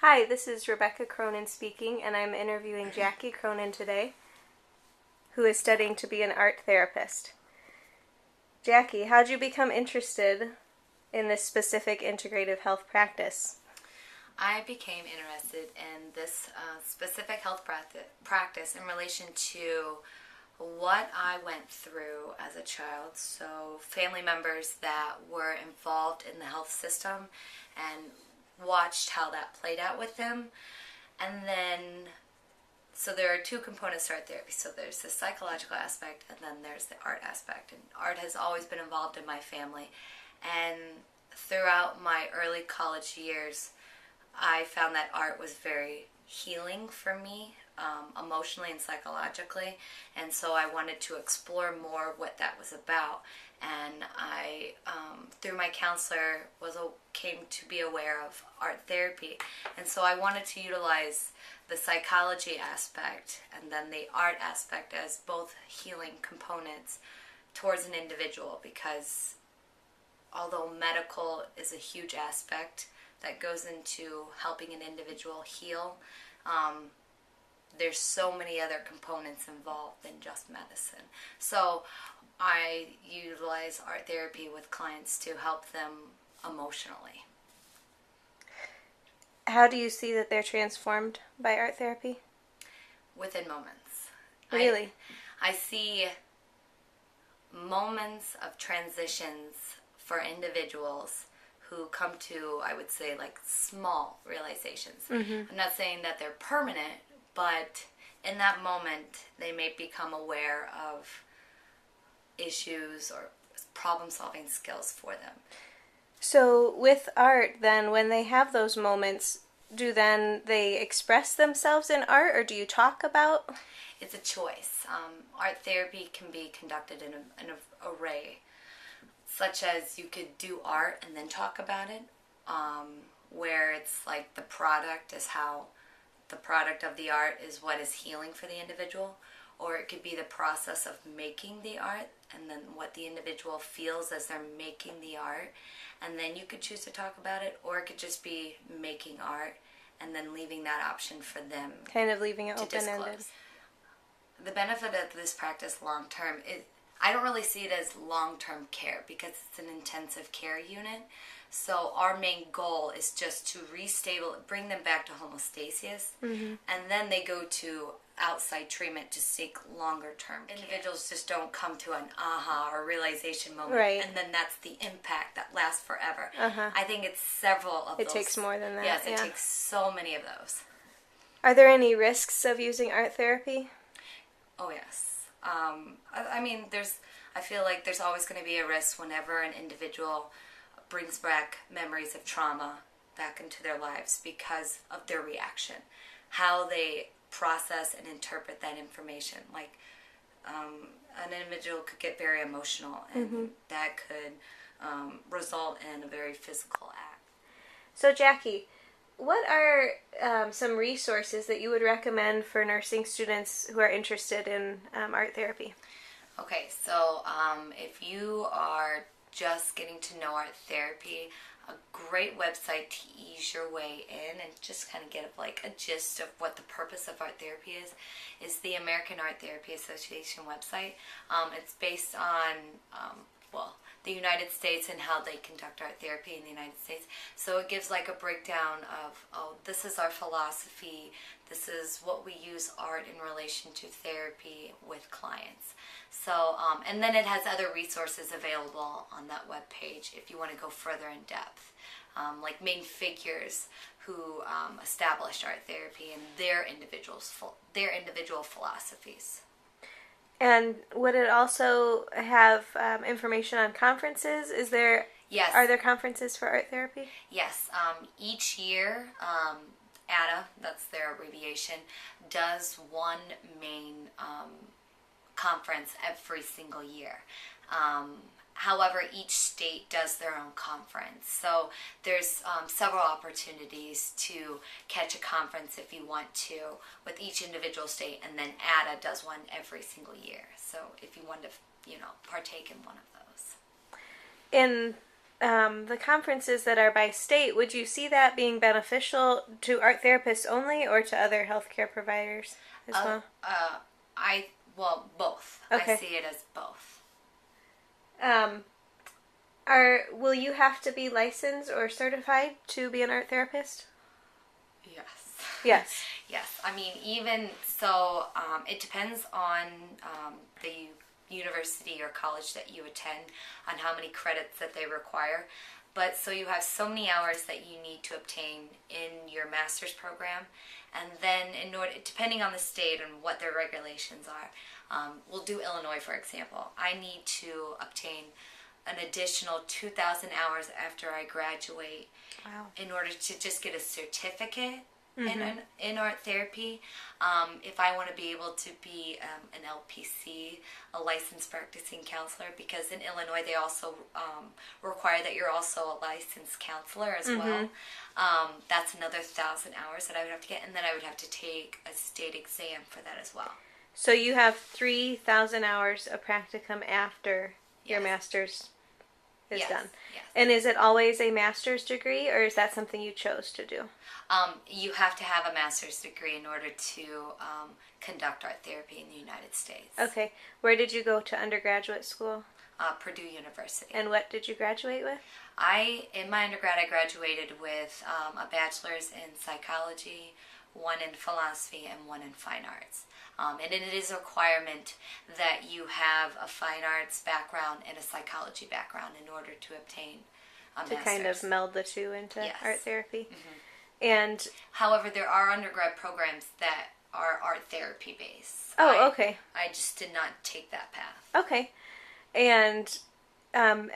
Hi, this is Rebecca Cronin speaking, and I'm interviewing Jackie Cronin today, who is studying to be an art therapist. Jackie, how'd you become interested in this specific integrative health practice? I became interested in this specific health practice in relation to what I went through as a child. So family members that were involved in the health system and watched how that played out with them. And then, so there are two components to art therapy. So there's the psychological aspect and then there's the art aspect. And art has always been involved in my family. And throughout my early college years, I found that art was very healing for me, emotionally and psychologically, and so I wanted to explore more what that was about. And I, through my counselor, came to be aware of art therapy, and so I wanted to utilize the psychology aspect and then the art aspect as both healing components towards an individual, because although medical is a huge aspect that goes into helping an individual heal, there's so many other components involved than just medicine. So I utilize art therapy with clients to help them emotionally. How do you see that they're transformed by art therapy? Within moments. Really? I see moments of transitions for individuals who come to, I would say, like small realizations. Mm-hmm. I'm not saying that they're permanent, but in that moment, they may become aware of issues or problem-solving skills for them. So with art, then, when they have those moments, do then they express themselves in art, or do you talk about? It's a choice. Art therapy can be conducted in an array, such as you could do art and then talk about it, where it's like the product of the art is what is healing for the individual, or it could be the process of making the art and then what the individual feels as they're making the art, and then you could choose to talk about it, or it could just be making art and then leaving that option for them. Kind of leaving it to open-ended. disclose. The benefit of this practice long term is, I don't really see it as long-term care because it's an intensive care unit. So our main goal is just to bring them back to homeostasis, Mm-hmm. and then they go to outside treatment to seek longer-term care. Individuals just don't come to an aha or realization moment, Right. and then that's the impact that lasts forever. Uh-huh. I think it's several of those. It takes more than that. Yes, it yeah. takes so many of those. Are there any risks of using art therapy? Oh, yes. I mean, I feel like there's always going to be a risk whenever an individual brings back memories of trauma back into their lives because of their reaction, how they process and interpret that information. Like, an individual could get very emotional, and Mm-hmm. that could result in a very physical act. So, Jackie, what are some resources that you would recommend for nursing students who are interested in art therapy? Okay, so if you are just getting to know art therapy, a great website to ease your way in and just kind of get like a gist of what the purpose of art therapy is the American Art Therapy Association website. It's based on, the United States and how they conduct art therapy in the United States. So it gives like a breakdown of, this is our philosophy, this is what we use art in relation to therapy with clients. So, and then it has other resources available on that webpage if you want to go further in depth, like main figures who established art therapy and their individual philosophies. And would it also have information on conferences? Yes. Are there conferences for art therapy? Yes. Each year, ADA, that's their abbreviation, does one main conference every single year. However, each state does their own conference. So there's several opportunities to catch a conference if you want to with each individual state, and then ADA does one every single year. So if you want to, partake in one of those. In the conferences that are by state, would you see that being beneficial to art therapists only or to other healthcare providers as well? Both. Okay. I see it as both. Will you have to be licensed or certified to be an art therapist? Yes. Yes. Yes. I mean, even so, it depends on the university or college that you attend, on how many credits that they require. But so you have so many hours that you need to obtain in your master's program, and then in order, depending on the state and what their regulations are, we'll do Illinois for example. I need to obtain an additional 2,000 hours after I graduate. Wow. In order to just get a certificate Mm-hmm. in art therapy. If I want to be able to be an LPC, a licensed practicing counselor, because in Illinois they also require that you're also a licensed counselor as well. That's another 1,000 hours that I would have to get, and then I would have to take a state exam for that as well. So you have 3,000 hours of practicum after your Yes. master's is done. Yes. And is it always a master's degree, or is that something you chose to do? You have to have a master's degree in order to conduct art therapy in the United States. Okay. Where did you go to undergraduate school? Purdue University. And what did you graduate with? In my undergrad, I graduated with a bachelor's in psychology, one in philosophy, and one in fine arts. And it is a requirement that you have a fine arts background and a psychology background in order to obtain a master's. To kind of meld the two into Yes. art therapy. Mm-hmm. And however, there are undergrad programs that are art therapy based. okay. I just did not take that path. Okay. And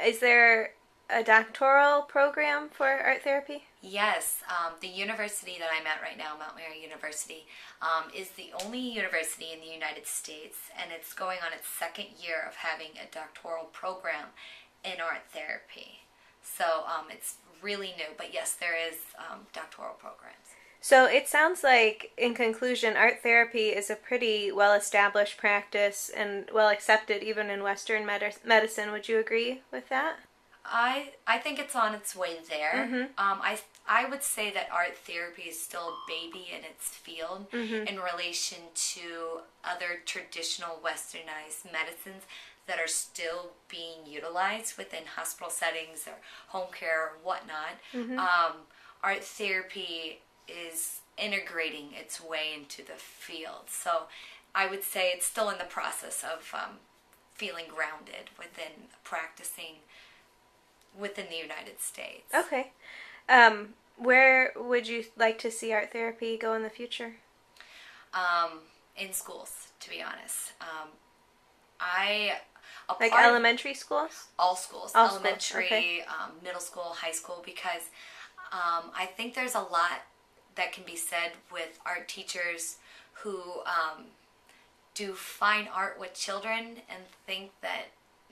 is there a doctoral program for art therapy? Yes, the university that I'm at right now, Mount Mary University, is the only university in the United States, and it's going on its second year of having a doctoral program in art therapy. So it's really new, but yes, there is doctoral programs. So it sounds like, in conclusion, art therapy is a pretty well-established practice and well-accepted even in Western medicine. Would you agree with that? I think it's on its way there. Mm-hmm. I would say that art therapy is still a baby in its field in relation to other traditional westernized medicines that are still being utilized within hospital settings or home care or whatnot. Art therapy is integrating its way into the field. So I would say it's still in the process of feeling grounded within practicing within the United States. Okay. Where would you like to see art therapy go in the future? In schools, to be honest. Like elementary schools? All schools. All elementary, schools. Okay. Middle school, high school, because I think there's a lot that can be said with art teachers who do fine art with children and think that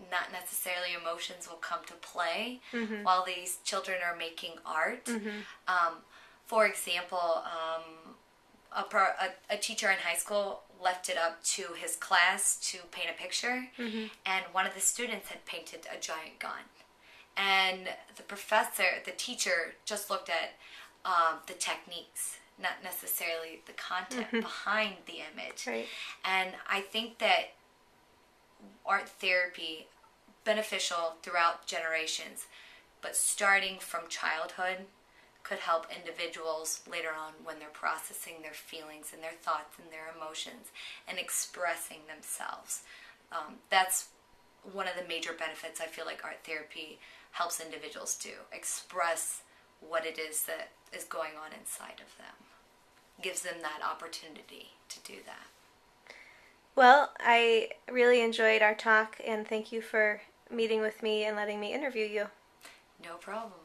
not necessarily emotions will come to play while these children are making art. For example, a teacher in high school left it up to his class to paint a picture, and one of the students had painted a giant gun. And the teacher just looked at the techniques, not necessarily the content behind the image. Right. And I think that art therapy, beneficial throughout generations, but starting from childhood could help individuals later on when they're processing their feelings and their thoughts and their emotions and expressing themselves. That's one of the major benefits I feel like art therapy helps individuals do. Express what it is that is going on inside of them. Gives them that opportunity to do that. Well, I really enjoyed our talk, and thank you for meeting with me and letting me interview you. No problem.